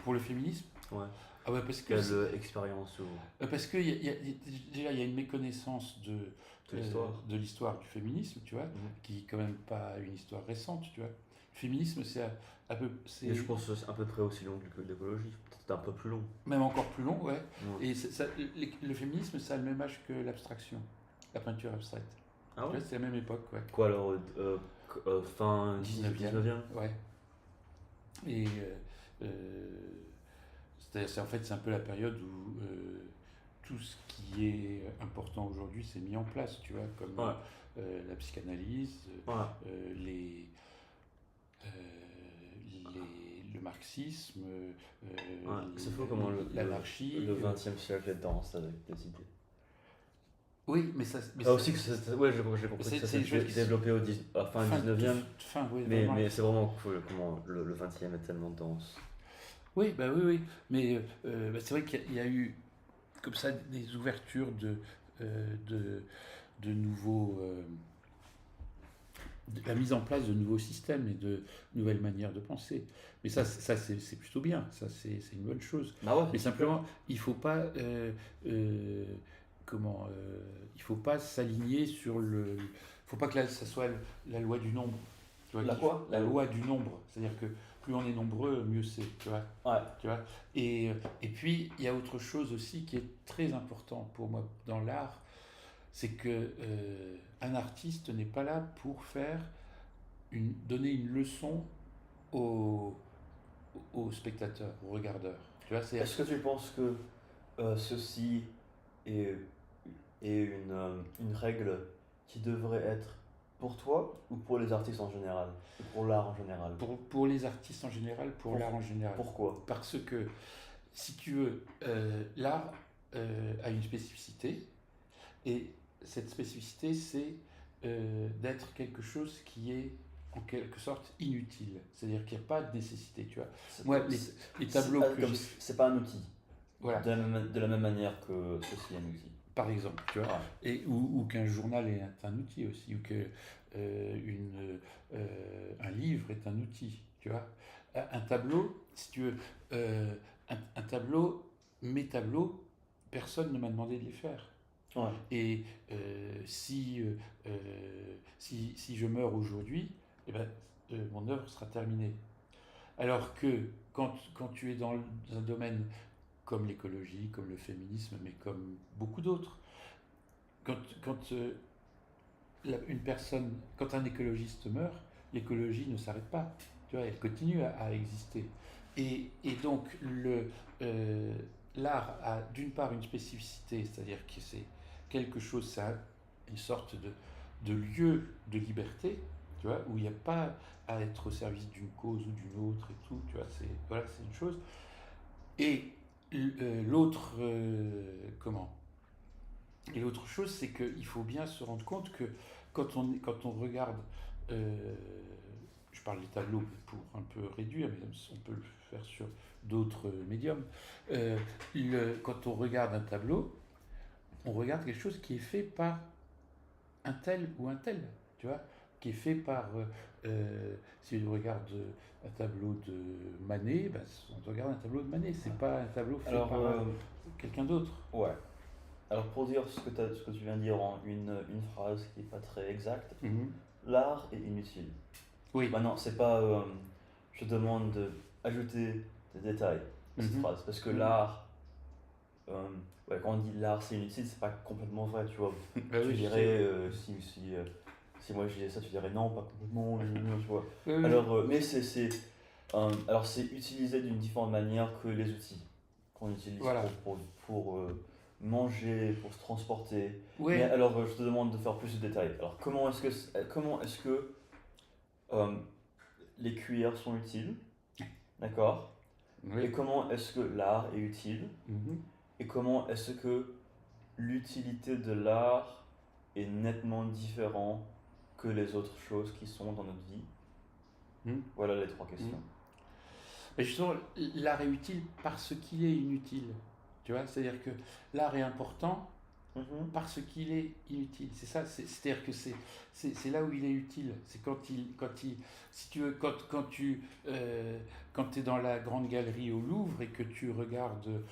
pour le féminisme, Ouais. ah ouais, parce que Quelle expérience ou parce que déjà il y a une méconnaissance de l'histoire? de l'histoire du féminisme, tu vois, Mhm. qui est quand même pas une histoire récente, tu vois. Le féminisme, Et je pense que c'est à peu près aussi long que l'écologie, peut-être un peu plus long. même encore plus long, ouais. Ouais. Et le féminisme, ça a le même âge que l'abstraction, la peinture abstraite. Ah Tu ouais? vois, c'est la même époque, ouais. Quoi alors, fin 19e, 19e? ouais. Et c'est en fait c'est un peu la période où tout ce qui est important aujourd'hui s'est mis en place, tu vois, comme Ouais. la psychanalyse, Ouais. les, euh, le marxisme, Ouais. C'est fou comment l'anarchie. le 20e siècle est dense avec des idées. Oui, mais ça. Mais Ah, aussi que ouais, j'ai compris que ça c'est quelque chose qui s'est développé à la fin 19e, oui, mais c'est vraiment cool comment le 20e est tellement dense. oui, bah oui, oui. Mais bah, c'est vrai qu'il y a eu comme ça des ouvertures euh, de, de nouveaux. La mise en place de nouveaux systèmes et de nouvelles manières de penser. Mais ça c'est plutôt bien, ça c'est une bonne chose. Ah ouais, Mais simplement, il faut pas. Comment il faut pas s'aligner sur le. Il faut pas que ça soit la loi du nombre. Tu vois, La quoi? la loi du nombre. C'est-à-dire que plus on est nombreux, mieux c'est. Tu vois, Ouais. tu vois. Et puis, il y a autre chose aussi qui est très important pour moi dans l'art, c'est que un artiste n'est pas là pour donner une leçon aux, aux spectateurs, aux regardeurs. Tu vois, Est-ce que tu penses que ceci est, est une règle qui devrait être pour toi ou pour les artistes en général? Ou pour l'art en général? Pour les artistes en général, pour l'art en général. Pourquoi? Parce que, si tu veux, l'art a une spécificité, et cette spécificité, c'est d'être quelque chose qui est en quelque sorte inutile. C'est-à-dire qu'il n'y a pas de nécessité, tu vois. Moi, les tableaux que j'ai... C'est pas un outil. Voilà, De la même manière que ceci est un outil. par exemple, tu vois. Ouais. Et, ou qu'un journal est un outil aussi, ou que un livre est un outil, tu vois. Un tableau, si tu veux, un tableau, mes tableaux, personne ne m'a demandé de les faire. Ouais. Et si je meurs aujourd'hui, eh ben, mon œuvre sera terminée. Alors que quand tu es dans un domaine comme l'écologie, comme le féminisme, mais comme beaucoup d'autres, quand une personne, quand un écologiste meurt, l'écologie ne s'arrête pas. Tu vois, elle continue à exister. Et donc l'art a d'une part une spécificité, c'est-à-dire que c'est quelque chose, ça une sorte de lieu de liberté, tu vois, où il n'y a pas à être au service d'une cause ou d'une autre et tout, tu vois, c'est une chose. Et l'autre, et l'autre chose, c'est qu'il faut bien se rendre compte que quand on regarde, euh, je parle des tableaux pour un peu réduire, mais on peut le faire sur d'autres médiums, quand on regarde un tableau, on regarde quelque chose qui est fait par un tel ou un tel, tu vois, qui est fait par, si on regarde un tableau de Manet, ben, on regarde un tableau de Manet, c'est pas un tableau fait par quelqu'un d'autre. Ouais. Alors pour dire ce que tu viens de dire en une phrase qui n'est pas très exacte, l'art est inutile. Oui. Maintenant, c'est pas je demande d'ajouter des détails à cette phrase, parce que l'art, ouais, quand on dit l'art c'est inutile, c'est pas complètement vrai, tu vois. Tu dirais, si moi je disais ça, tu dirais non, pas complètement, tu vois. Alors, mais alors c'est utilisé d'une différente manière que les outils qu'on utilise Voilà. pour manger, pour se transporter. Ouais. Mais alors, je te demande de faire plus de détails. Alors, comment est-ce que les cuillères sont utiles? D'accord? Oui. Et comment est-ce que l'art est utile? Et comment est-ce que l'utilité de l'art est nettement différente que les autres choses qui sont dans notre vie? Voilà les trois questions. Mais justement, l'art est utile parce qu'il est inutile. Tu vois, c'est-à-dire que l'art est important parce qu'il est inutile. C'est ça, c'est-à-dire que c'est là où il est utile. C'est quand si tu veux, quand tu es dans la grande galerie au Louvre et que tu regardes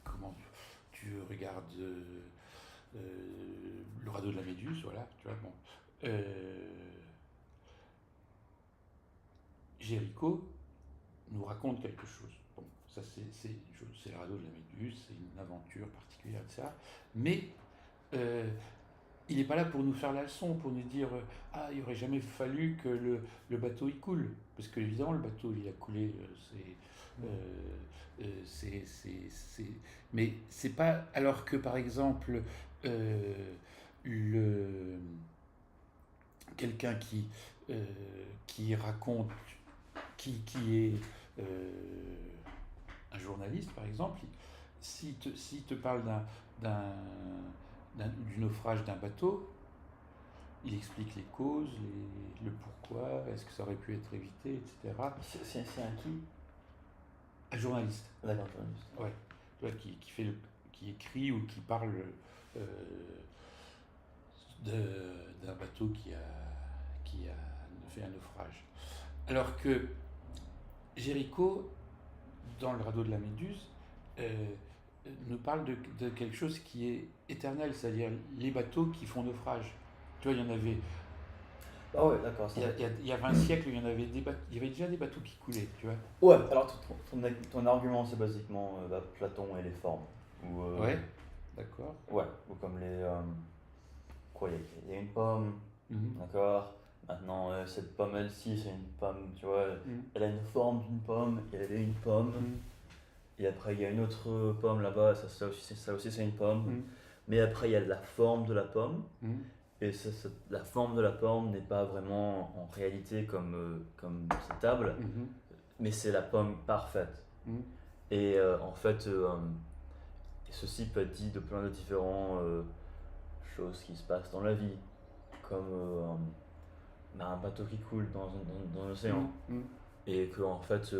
comment tu regardes le radeau de la Méduse, voilà, tu vois, bon. Géricault nous raconte quelque chose. Bon, ça c'est le radeau de la Méduse, c'est une aventure particulière, etc. Mais il n'est pas là pour nous faire la leçon, pour nous dire ah, il n'aurait jamais fallu que le bateau il coule. Parce que évidemment, le bateau il a coulé, mais c'est pas. Alors que par exemple, quelqu'un qui raconte, qui est un journaliste par exemple, s'il te parle du naufrage d'un bateau, il explique les causes, le pourquoi, est-ce que ça aurait pu être évité, etc. C'est un qui? Un journaliste. D'accord, journaliste. Ouais. Tu vois, qui écrit ou qui parle d'un bateau qui a fait un naufrage. Alors que Géricault, dans le radeau de la Méduse, nous parle de quelque chose qui est éternel, c'est-à-dire les bateaux qui font naufrage. Tu vois, il y en avait. Ah ouais, d'accord. Il y a 20 siècles, il y avait déjà des bateaux qui coulaient, tu vois. Ouais, alors ton argument, c'est basiquement Platon et les formes. Ouais, d'accord. Ouais, ou comme les. Quoi, il y a une pomme, d'accord. Maintenant, cette pomme, elle-ci, c'est une pomme, tu vois. Elle a une forme d'une pomme, et elle est une pomme. Et après, il y a une autre pomme là-bas, ça aussi c'est une pomme. Mais après, il y a la forme de la pomme. Mhm. Et la forme de la pomme n'est pas vraiment en réalité comme cette table, Mhm. mais c'est la pomme parfaite. Mhm. Et en fait, ceci peut être dit de plein de différentes choses qui se passent dans la vie, comme un bateau qui coule dans l'océan. Mhm. Et que en fait,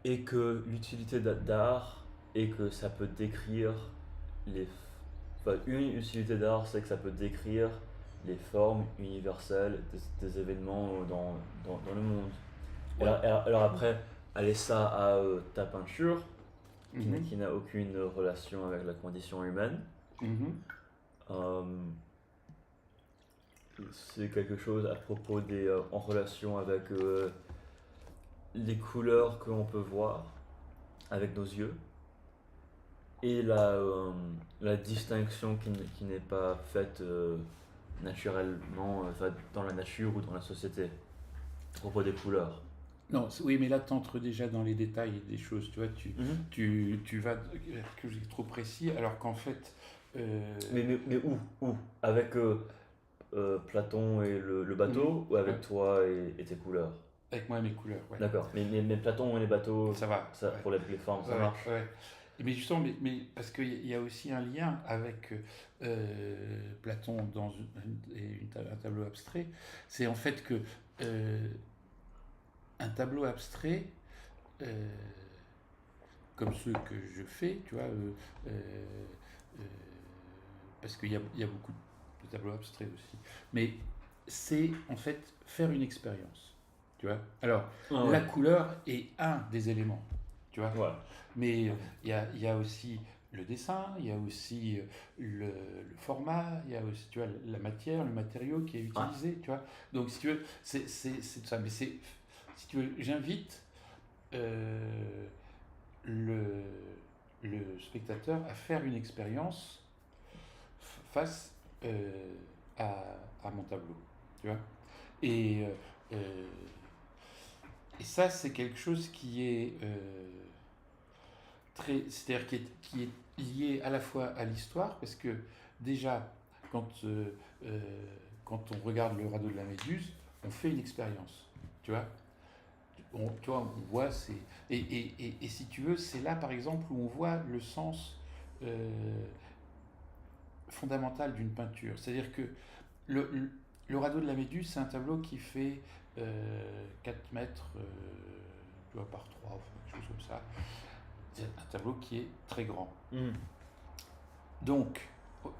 et que l'utilité d'art et que ça peut décrire les. Enfin, une utilité d'art, c'est que ça peut décrire les formes universelles des événements dans le monde. Ouais. Alors après, aller ça à ta peinture, Mhm. qui n'a aucune relation avec la condition humaine, Mhm. euh, c'est quelque chose à propos en relation avec les couleurs que l'on peut voir avec nos yeux et la distinction qui n'est pas faite naturellement dans la nature ou dans la société à propos des couleurs. Non, oui, mais là, tu entres déjà dans les détails des choses, tu vois, tu vas que c'est trop précis, alors qu'en fait, Mais où? Avec Platon et le bateau ou avec ouais, toi et tes couleurs? avec moi et mes couleurs, ouais. D'accord. Mais Platon et les bateaux, Ça va, ça, ouais. pour les formes, ça Ouais, marche? ouais. Mais justement, mais parce qu'il y a aussi un lien avec Platon dans un tableau abstrait, c'est en fait que euh, un tableau abstrait, euh, comme ceux que je fais, tu vois, euh, euh, parce qu'il y a beaucoup de tableaux abstraits aussi, mais c'est en fait faire une expérience, tu vois. Alors, Ah la ouais. couleur est un des éléments, tu vois. Ouais. Mais il y a aussi le dessin, il y a aussi le format, il y a aussi tu vois, la matière, le matériau qui est Ouais. utilisé, tu vois. Donc si tu veux, c'est tout ça. Mais c'est, si tu veux, j'invite euh, le, le spectateur à faire une expérience face à, à mon tableau, tu vois. Et, euh, et ça, c'est quelque chose qui est c'est-à-dire qui est lié à la fois à l'histoire, parce que déjà, quand, euh, euh, quand on regarde le radeau de la Méduse, on fait une expérience, tu vois. Tu vois, on voit, et si tu veux, c'est là, par exemple, où on voit le sens fondamental d'une peinture. C'est-à-dire que le, le radeau de la Méduse, c'est un tableau qui fait 4 mètres tu vois, par 3 quelque chose comme ça. C'est un tableau qui est très grand. Mm. Donc,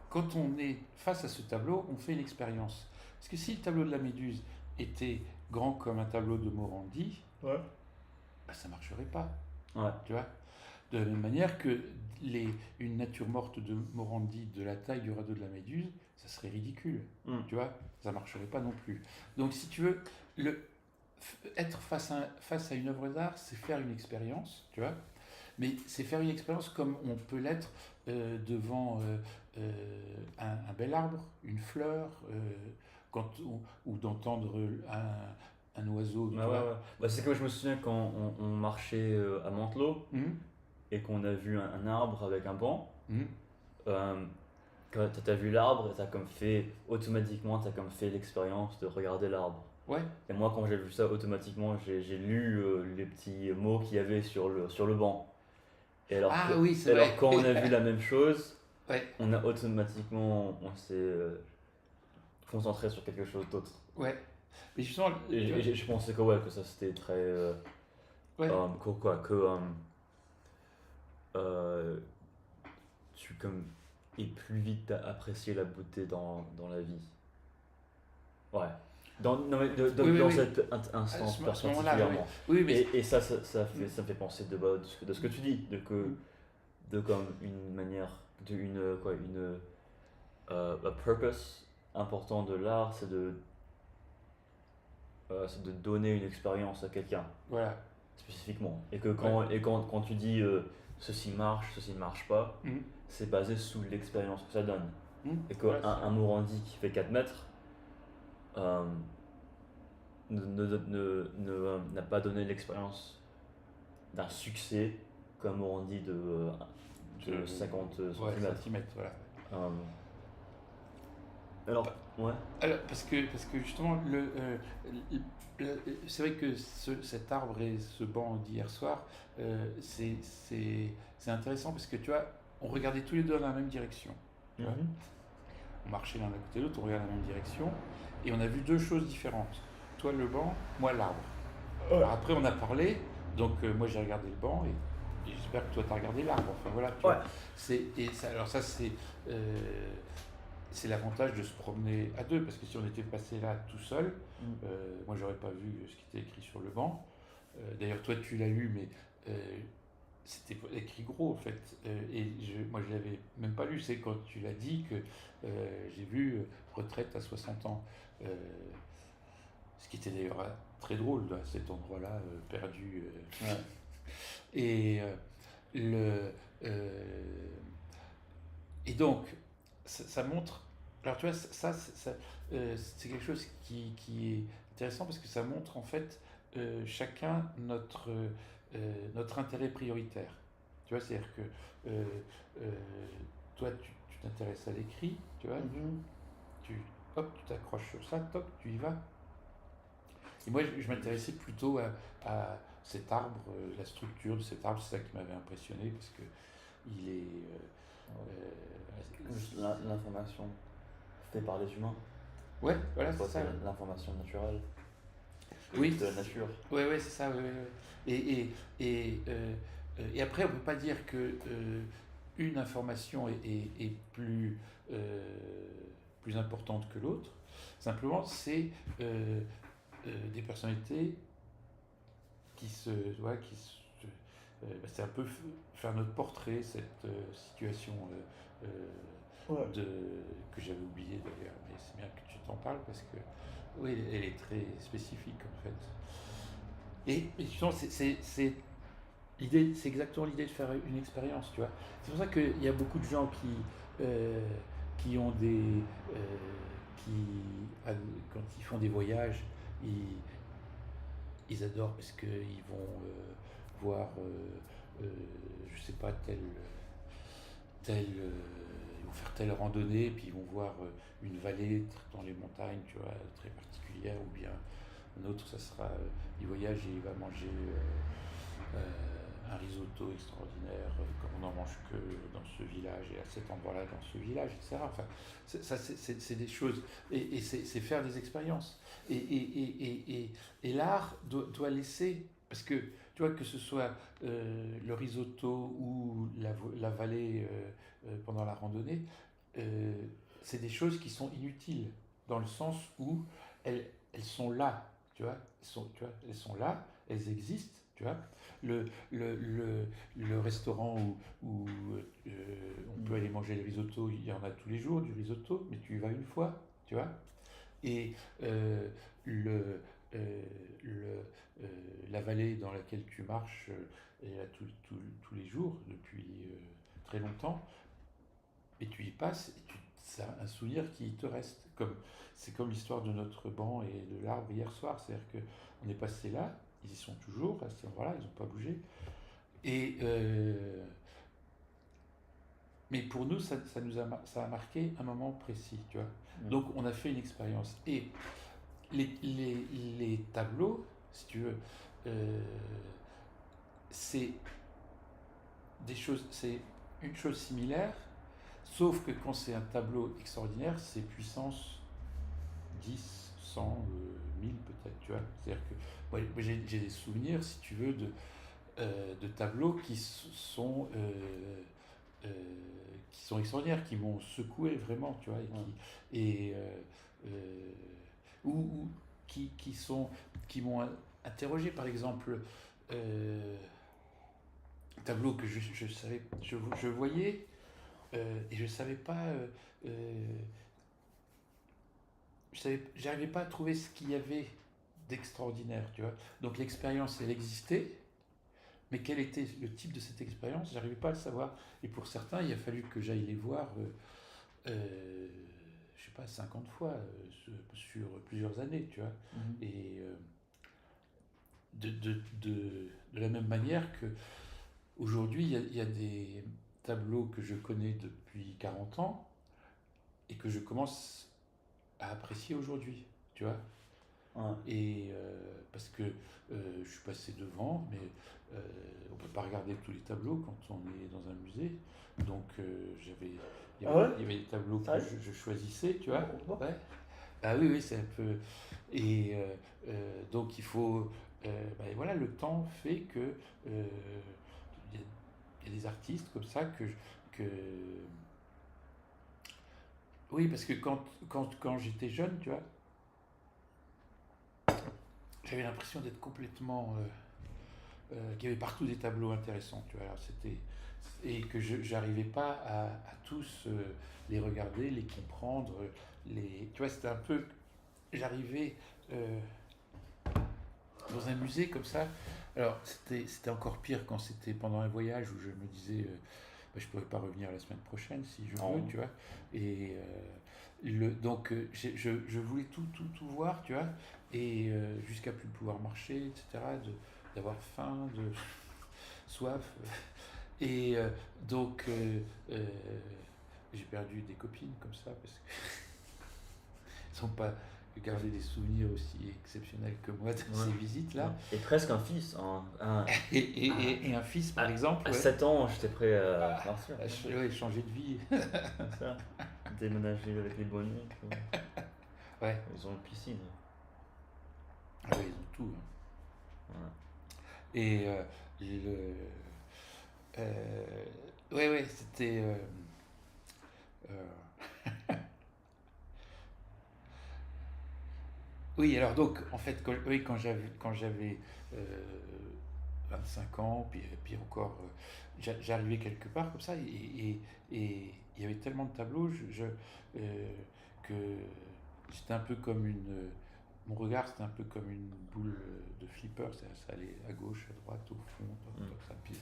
quand on est face à ce tableau, on fait l'expérience. Parce que si le tableau de la Méduse était grand comme un tableau de Morandi, Ouais. bah, ça ne marcherait pas. Ouais. Tu vois. De la même manière que une nature morte de Morandi de la taille du radeau de la Méduse, ça serait ridicule. Mm. Tu vois, ça ne marcherait pas non plus. Donc, si tu veux, être face à une œuvre d'art, c'est faire une expérience, tu vois. Mais c'est faire une expérience comme on peut l'être devant un bel arbre, une fleur, ou d'entendre un oiseau, Ouais, tu ouais, vois. ouais. Bah, c'est comme je me souviens quand on marchait à Mantelot Mhm, et qu'on a vu un arbre avec un banc. mhm. euh, Quand t'as vu l'arbre, automatiquement, t'as comme fait l'expérience de regarder l'arbre. Ouais. Et moi, quand j'ai vu ça, automatiquement, j'ai lu les petits mots qu'il y avait sur le banc. Ah oui, c'est Et alors vrai. quand on a vu la même chose, Ouais, on s'est concentré sur quelque chose d'autre. ouais. Mais justement, tu vois, Et je pensais que ouais, que ça c'était très ouais. euh, tu comme es plus vite à apprécier la beauté dans la vie. Ouais. Non, mais Oui, oui, dans oui. cet instant À ce moment-là, oui. particulièrement. Oui, mais. Et ça me fait penser de ce que tu dis, de comme une manière, un purpose important de l'art, c'est de donner une expérience à quelqu'un, Voilà. spécifiquement. Ouais. Quand tu dis ceci marche pas, Mhm, c'est basé sous l'expérience que ça donne. Et voilà, qu'un c'est ça. un Morandi qui fait 4 mètres euh, n'a pas donné l'expérience d'un succès comme Morandi 50 ouais, centimètres. centimètres, voilà. Alors, ouais. Alors, parce que justement, c'est vrai que cet arbre et ce banc d'hier soir, c'est intéressant parce que tu vois, on regardait tous les deux dans la même direction. Tu vois. Mhm. On marchait l'un à côté de l'autre, on regardait dans la même direction et on a vu deux choses différentes. Toi le banc, moi l'arbre. Alors après, on a parlé, donc moi j'ai regardé le banc et j'espère que toi tu as regardé l'arbre. Enfin voilà, tu Ouais. vois. Alors ça, c'est l'avantage de se promener à deux, parce que si on était passé là tout seul, Mm. moi j'aurais pas vu ce qui était écrit sur le banc. D'ailleurs, toi tu l'as lu, mais c'était écrit gros en fait. Moi je l'avais même pas lu, c'est quand tu l'as dit que j'ai vu retraite à 60 ans. Euh, Ce qui était d'ailleurs très drôle à cet endroit-là, perdu. Ouais. Et, le, euh, et donc, ça montre. Alors, tu vois, c'est quelque chose qui est intéressant parce que ça montre en fait chacun notre intérêt prioritaire. Tu vois, c'est-à-dire que euh, euh, toi, tu t'intéresses à l'écrit, tu vois, Mhm. hop, tu t'accroches sur ça, toc, tu y vas. Et moi, je m'intéressais plutôt à cet arbre, la structure de cet arbre, c'est ça qui m'avait impressionné parce que il est. Juste l'information faite par les humains. Ouais, voilà, Toi, c'est ça. c'est l'information naturelle Oui, de la nature. ouais, ouais, c'est ça. Ouais, ouais, ouais. Et après, on peut pas dire que une information est plus importante que l'autre. Simplement, c'est des personnalités c'est un peu faire notre portrait, cette situation Ouais. que j'avais oublié d'ailleurs, mais c'est bien que tu t'en parles parce que oui, elle est très spécifique en fait. Et justement, c'est exactement l'idée de faire une expérience, tu vois. C'est pour ça qu'il y a beaucoup de gens qui ont qui, quand ils font des voyages, ils, ils adorent parce qu'ils vont voir, je sais pas, ils vont faire telle randonnée, puis ils vont voir une vallée dans les montagnes, tu vois, très particulière, ou bien un autre, ça sera, il voyage et il va manger un risotto extraordinaire, comme on n'en mange que dans ce village et à cet endroit-là, dans ce village, etc. Enfin, c'est des choses, et c'est faire des expériences. Et l'art doit laisser, parce que tu vois, que ce soit le risotto ou la vallée pendant la randonnée, euh, c'est des choses qui sont inutiles, dans le sens où elles sont là, tu vois, elles sont là, elles existent, tu vois. Le, le, le, le restaurant où on peut aller manger le risotto, il y en a tous les jours du risotto, mais tu y vas une fois, tu vois. Et euh, le, euh, le, la vallée dans laquelle tu marches est là tous les jours depuis très longtemps, et tu y passes, c'est un souvenir qui te reste. C'est comme l'histoire de notre banc et de l'arbre hier soir, c'est-à-dire qu'on est passé là, ils y sont toujours, à cet endroit-là, ils n'ont pas bougé. Et, mais pour nous, ça a marqué un moment précis, tu vois. Mm. Donc on a fait une expérience. Et les tableaux, si tu veux, euh, c'est c'est une chose similaire, sauf que quand c'est un tableau extraordinaire, c'est puissance 10, 100, 1000 peut-être, tu vois. C'est-à-dire que moi, j'ai des souvenirs, si tu veux, de tableaux euh, qui sont extraordinaires, qui m'ont secoué vraiment, tu vois, et euh, ou qui m'ont interrogé, par exemple, un tableau que je voyais et je savais pas, euh, j'arrivais pas à trouver ce qu'il y avait d'extraordinaire, tu vois. Donc l'expérience, elle existait, mais quel était le type de cette expérience, j'arrivais pas à le savoir. Et pour certains, il a fallu que j'aille les voir, je sais pas, 50 fois sur plusieurs années, tu vois. Mhm. Et de la même manière que aujourd'hui, il y a des tableaux que je connais depuis 40 ans et que je commence à apprécier aujourd'hui, tu vois. Ouais. Et parce que je suis passé devant, mais on ne peut pas regarder tous les tableaux quand on est dans un musée. Donc Ah ouais? il y avait des tableaux que Sérieux? je choisissais, tu vois. Bon. Ouais. Ah oui, oui, c'est un peu. Et donc il faut. Ben voilà, le temps fait que il y, il y a des artistes comme ça que oui, parce que quand j'étais jeune, tu vois, j'avais l'impression d'être complètement qu'il y avait partout des tableaux intéressants, tu vois. Alors c'était et que je j'arrivais pas à tous les regarder, les comprendre, les. Tu vois, c'était un peu. J'arrivais dans un musée comme ça. Alors c'était encore pire quand c'était pendant un voyage où je me disais bah, je pourrais pas revenir la semaine prochaine si je veux, Oh. tu vois. Et donc je voulais tout voir, tu vois, et jusqu'à plus pouvoir marcher, etc. D'avoir faim, de soif. Et donc, j'ai perdu des copines comme ça parce qu'elles n'ont pas gardé des souvenirs aussi exceptionnels que moi de Ouais. ces visites-là. Et presque un fils. Et un fils, par exemple, À ouais, 7 ans, j'étais prêt à partir. ouais, changer de vie. Comme ça. Déménager avec les bonnets. Ouais, Ils ont une piscine. ah ouais, ils ont tout, hein. Ouais. Et ouais, ouais, c'était. Euh, Oui, alors donc, en fait, oui, quand j'avais euh, 25 ans, puis encore, j'arrivais quelque part comme ça, et il y avait tellement de tableaux que c'était un peu comme une. Mon regard, c'était un peu comme une boule de flipper, ça allait à gauche, à droite, au fond, Mm. comme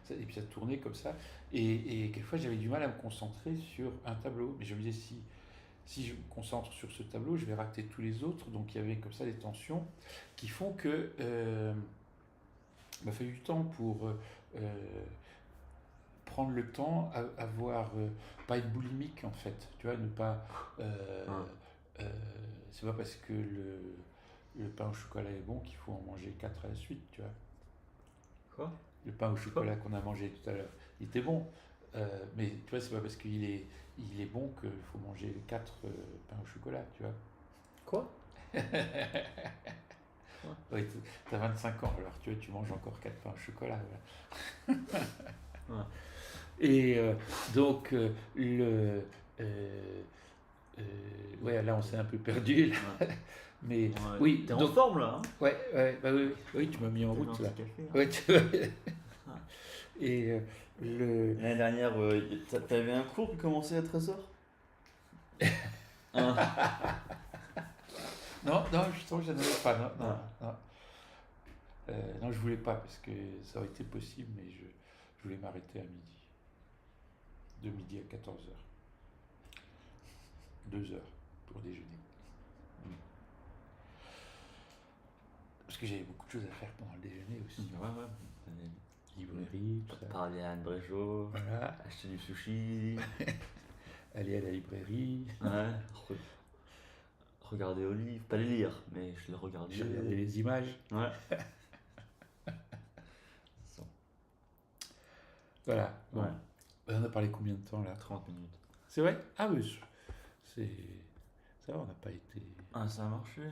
ça, et puis ça tournait comme ça. Et quelquefois, j'avais du mal à me concentrer sur un tableau, mais je me disais, si je me concentre sur ce tableau, je vais rater tous les autres. Donc il y avait comme ça des tensions qui font que il m'a fallu du temps pour prendre le temps, avoir pas être boulimique en fait. Tu vois, ne pas. Ouais. C'est pas parce que le pain au chocolat est bon qu'il faut en manger 4 à la suite. Tu vois, Quoi? le pain au chocolat qu'on a mangé tout à l'heure, il était bon. Mais tu vois, c'est pas parce il est bon qu'il faut manger 4 pains au chocolat, tu vois. Quoi? Oui, t'as 25 ans, alors tu vois, tu manges encore 4 pains au chocolat. Voilà. Ouais. Et donc, ouais, là, on s'est un peu perdu, là. Ouais. Mais Ouais. oui, T'es en donc, forme là, hein? ouais, bah oui, oui, oui, tu m'as mis en T'as route, un là. petit café, hein? Ouais, tu vois. Et L'année dernière, t'avais un cours qui commençait à 13h? Hein? Non, non, justement, je n'en avais pas, non, non, Ah. non. Non, je voulais pas, parce que ça aurait été possible, mais je voulais m'arrêter à midi. De midi à 14h. 2 heures pour déjeuner. Parce que j'avais beaucoup de choses à faire pendant le déjeuner aussi. Ouais, ouais. Librairie, tout ça. Parler à Anne Bréjot, Voilà, acheter du sushi, aller à la librairie, ouais, regarder au livre, pas les lire, mais je les regardais. j'ai regardé les images. Ouais. Voilà. Bon. Ouais. On a parlé combien de temps là? 30 minutes. C'est vrai? Ah oui, c'est. Ça va, on n'a pas été. Ah, ça a marché?